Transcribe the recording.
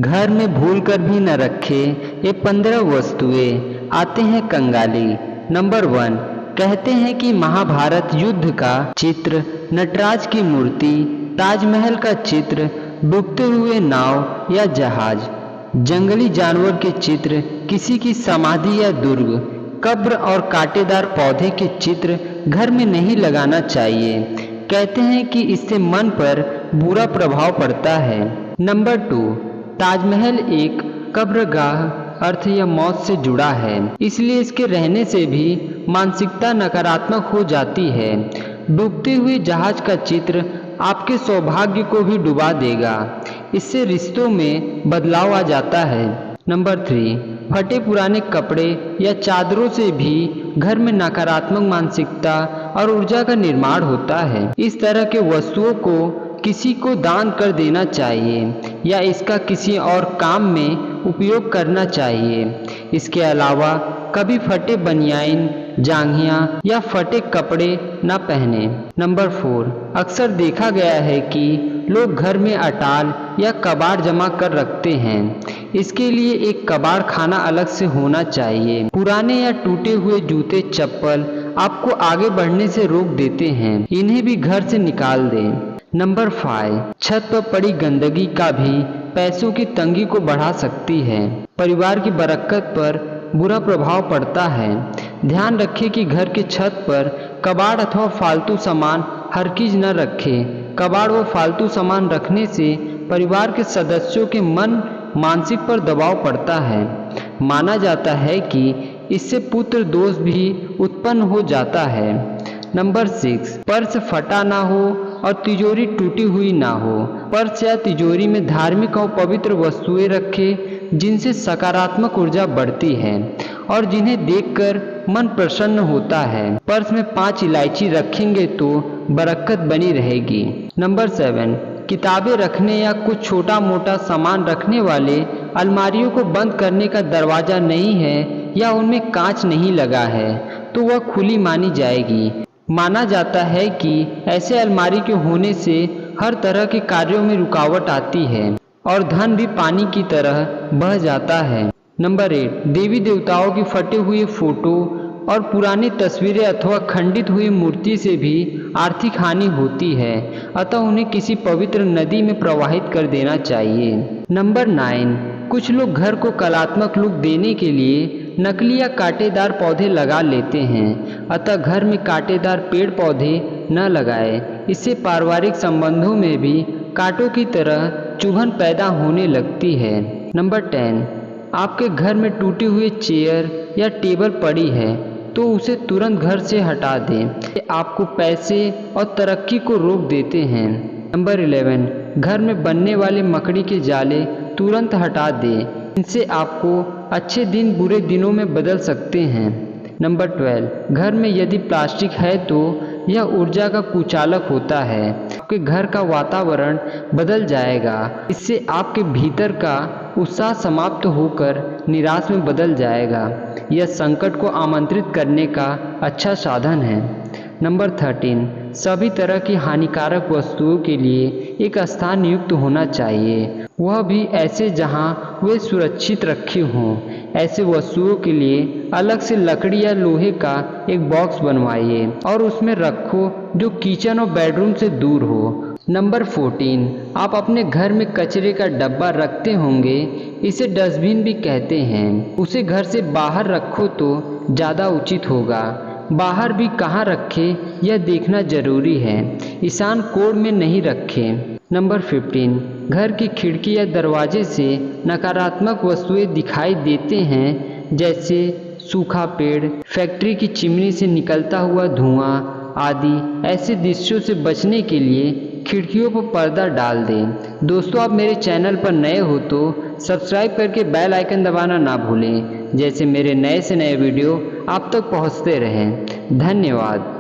घर में भूल कर भी न रखे ये 15 वस्तुएं। आते हैं कंगाली। नंबर 1, कहते हैं कि महाभारत युद्ध का चित्र, नटराज की मूर्ति, ताजमहल का चित्र, डूबते हुए नाव या जहाज, जंगली जानवर के चित्र, किसी की समाधि या दुर्ग, कब्र और कांटेदार पौधे के चित्र घर में नहीं लगाना चाहिए। कहते हैं कि इससे मन पर बुरा प्रभाव पड़ता है। नंबर 2, ताजमहल एक कब्रगाह अर्थ या मौत से जुड़ा है, इसलिए इसके रहने से भी मानसिकता नकारात्मक हो जाती है। डूबते हुए जहाज का चित्र आपके सौभाग्य को भी डुबा देगा, इससे रिश्तों में बदलाव आ जाता है। नंबर 3, फटे पुराने कपड़े या चादरों से भी घर में नकारात्मक मानसिकता और ऊर्जा का निर्माण होता है। इस तरह के वस्तुओं को किसी को दान कर देना चाहिए या इसका किसी और काम में उपयोग करना चाहिए। इसके अलावा कभी फटे बनियान, जांघिया या फटे कपड़े न पहने। नंबर 4, अक्सर देखा गया है कि लोग घर में अटाल या कबाड़ जमा कर रखते हैं। इसके लिए एक कबाड़ खाना अलग से होना चाहिए। पुराने या टूटे हुए जूते, चप्पल आपको आगे बढ़ने से रोक देते हैं, इन्हें भी घर से निकाल दें। नंबर 5, छत पर पड़ी गंदगी का भी पैसों की तंगी को बढ़ा सकती है, परिवार की बरकत पर बुरा प्रभाव पड़ता है। ध्यान रखें कि घर के छत पर कबाड़ अथवा फालतू सामान हर चीज न रखें। कबाड़ व फालतू सामान रखने से परिवार के सदस्यों के मन मानसिक पर दबाव पड़ता है। माना जाता है कि इससे पुत्र दोष भी उत्पन्न हो जाता है। नंबर 6, पर्स फटा ना हो और तिजोरी टूटी हुई ना हो। पर्स या तिजोरी में धार्मिक और पवित्र वस्तुएं रखें जिनसे सकारात्मक ऊर्जा बढ़ती है और जिन्हें देखकर मन प्रसन्न होता है। पर्स में 5 इलायची रखेंगे तो बरकत बनी रहेगी। नंबर 7, किताबें रखने या कुछ छोटा मोटा सामान रखने वाले अलमारियों को बंद करने का दरवाजा नहीं है या उनमें कांच नहीं लगा है तो वह खुली मानी जाएगी। माना जाता है कि ऐसे अलमारी के होने से हर तरह के कार्यों में रुकावट आती है और धन भी पानी की तरह बह जाता है। नंबर 8, देवी देवताओं की फटे हुए फोटो और पुरानी तस्वीरें अथवा खंडित हुई मूर्ति से भी आर्थिक हानि होती है, अतः उन्हें किसी पवित्र नदी में प्रवाहित कर देना चाहिए। नंबर 9, कुछ लोग घर को कलात्मक लुक देने के लिए नकली या कांटेदार पौधे लगा लेते हैं, अतः घर में कांटेदार पेड़ पौधे न लगाएं। इससे पारिवारिक संबंधों में भी कांटों की तरह चुभन पैदा होने लगती है। नंबर 10, आपके घर में टूटी हुई चेयर या टेबल पड़ी है तो उसे तुरंत घर से हटा दें। ये आपको पैसे और तरक्की को रोक देते हैं। नंबर 11, घर में बनने वाले मकड़ी के जाले तुरंत हटा दें, इनसे आपको अच्छे दिन बुरे दिनों में बदल सकते हैं। नंबर 12, घर में यदि प्लास्टिक है तो यह ऊर्जा का कुचालक होता है, आपके घर का वातावरण बदल जाएगा। इससे आपके भीतर का उत्साह समाप्त होकर निराश में बदल जाएगा। यह संकट को आमंत्रित करने का अच्छा साधन है। नंबर 13, सभी तरह की हानिकारक वस्तुओं के लिए एक स्थान नियुक्त होना चाहिए, वह भी ऐसे जहां वे सुरक्षित रखे हों। ऐसे वस्तुओं के लिए अलग से लकड़ी या लोहे का एक बॉक्स बनवाइए और उसमें रखो जो किचन और बेडरूम से दूर हो। नंबर 14, आप अपने घर में कचरे का डब्बा रखते होंगे, इसे डस्टबिन भी कहते हैं। उसे घर से बाहर रखो तो ज़्यादा उचित होगा। बाहर भी कहाँ रखें यह देखना जरूरी है, ईशान कोण में नहीं रखें। नंबर 15, घर की खिड़की या दरवाजे से नकारात्मक वस्तुएं दिखाई देते हैं, जैसे सूखा पेड़, फैक्ट्री की चिमनी से निकलता हुआ धुआं आदि। ऐसे दृश्यों से बचने के लिए खिड़कियों पर पर्दा डाल दें। दोस्तों, आप मेरे चैनल पर नए हो तो सब्सक्राइब करके बेल आइकन दबाना ना भूलें, जैसे मेरे नए से नए वीडियो आप तक पहुंचते रहें। धन्यवाद।